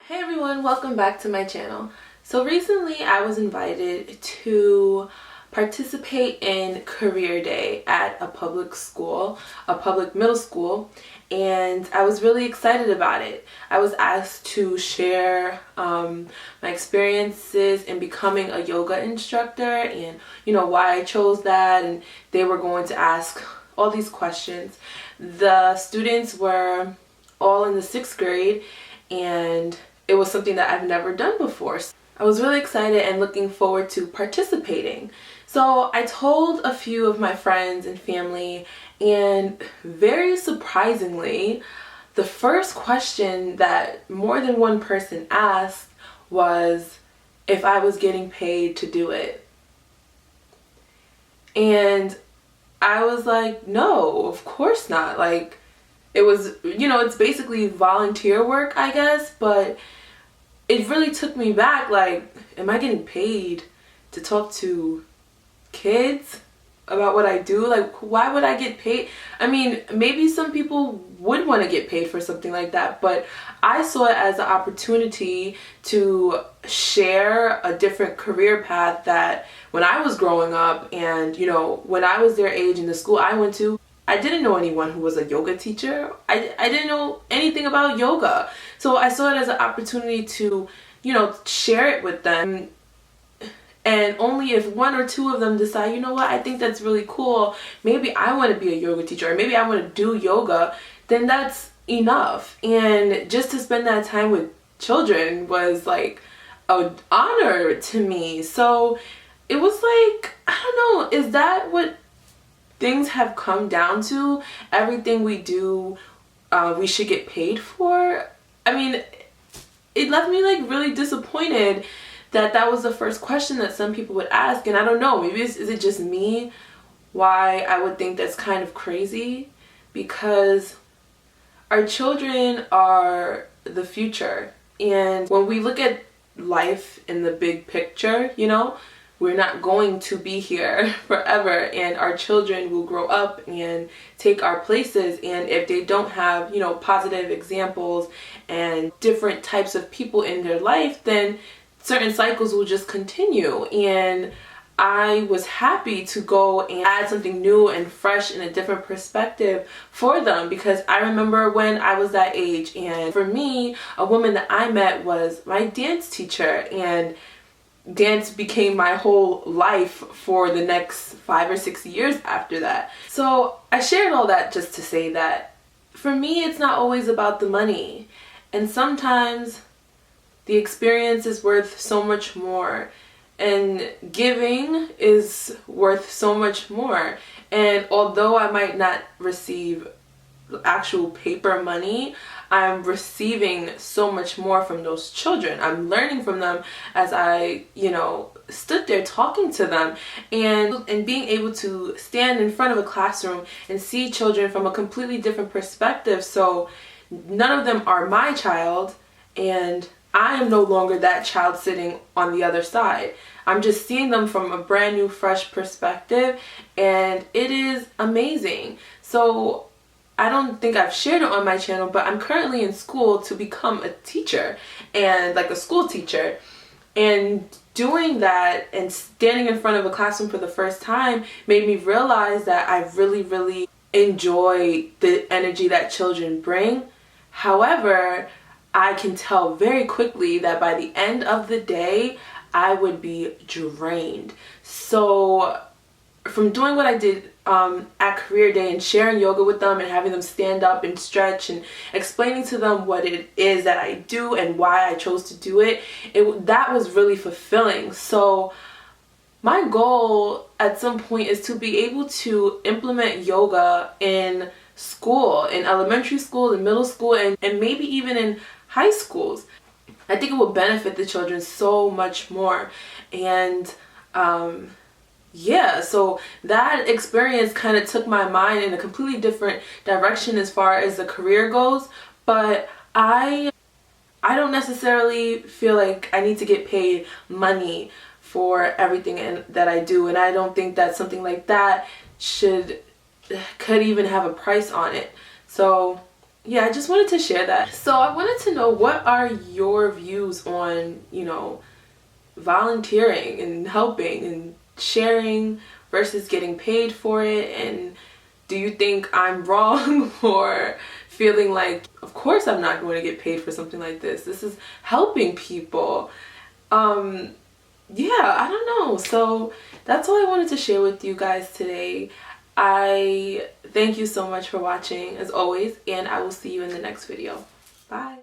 Hey everyone, welcome back to my channel. So recently I was invited to participate in career day at a public school, a public middle school, and I was really excited about it. I was asked to share my experiences in becoming a yoga instructor and why I chose that, and they were going to ask all these questions. The students were all in the 6th grade, and it was something that I've never done before. I was really excited and looking forward to participating. So I told a few of my friends and family, and very surprisingly, the first question that more than one person asked was if I was getting paid to do it. And I was like, no, of course not. Like, it was, it's basically volunteer work, I guess, but it really took me back. Like, am I getting paid to talk to kids about what I do? Like, why would I get paid? I mean, maybe some people would want to get paid for something like that, but I saw it as an opportunity to share a different career path that when I was growing up and, when I was their age in the school I went to, I didn't know anyone who was a yoga teacher. I didn't know anything about yoga. So I saw it as an opportunity to, share it with them. And only if one or two of them decide, you know what, I think that's really cool, maybe I want to be a yoga teacher, or maybe I want to do yoga, then that's enough. And just to spend that time with children was like an honor to me. So it was like, I don't know, is that what things have come down to? Everything we do, we should get paid for? I mean, it left me like really disappointed that was the first question that some people would ask. And I don't know, maybe is it just me why I would think that's kind of crazy? Because our children are the future, and when we look at life in the big picture, we're not going to be here forever, and our children will grow up and take our places. And if they don't have, positive examples and different types of people in their life, then certain cycles will just continue. And I was happy to go and add something new and fresh and a different perspective for them, because I remember when I was that age, and for me, a woman that I met was my dance teacher, and dance became my whole life for the next 5 or 6 years after that. So I shared all that just to say that for me, it's not always about the money. And sometimes the experience is worth so much more, and giving is worth so much more. And although I might not receive actual paper money, I'm receiving so much more from those children. I'm learning from them as I, stood there talking to them, and being able to stand in front of a classroom and see children from a completely different perspective. So none of them are my child, and I am no longer that child sitting on the other side. I'm just seeing them from a brand new, fresh perspective, and it is amazing. So I don't think I've shared it on my channel, but I'm currently in school to become a teacher, and like a school teacher. And doing that and standing in front of a classroom for the first time made me realize that I really, really enjoy the energy that children bring. However, I can tell very quickly that by the end of the day, I would be drained. So from doing what I did at career day and sharing yoga with them and having them stand up and stretch and explaining to them what it is that I do and why I chose to do it, that was really fulfilling. So my goal at some point is to be able to implement yoga in school, in elementary school, in middle school, and maybe even in high schools. I think it will benefit the children so much more. And yeah, so that experience kind of took my mind in a completely different direction as far as the career goes. But I don't necessarily feel like I need to get paid money for everything that I do, and I don't think that something like that could even have a price on it. So yeah, I just wanted to share that. So I wanted to know, what are your views on, volunteering and helping and sharing versus getting paid for it? And do you think I'm wrong for feeling like, of course I'm not going to get paid for something like this? This is helping people. Yeah, I don't know. So that's all I wanted to share with you guys today. I thank you so much for watching as always, and I will see you in the next video. Bye.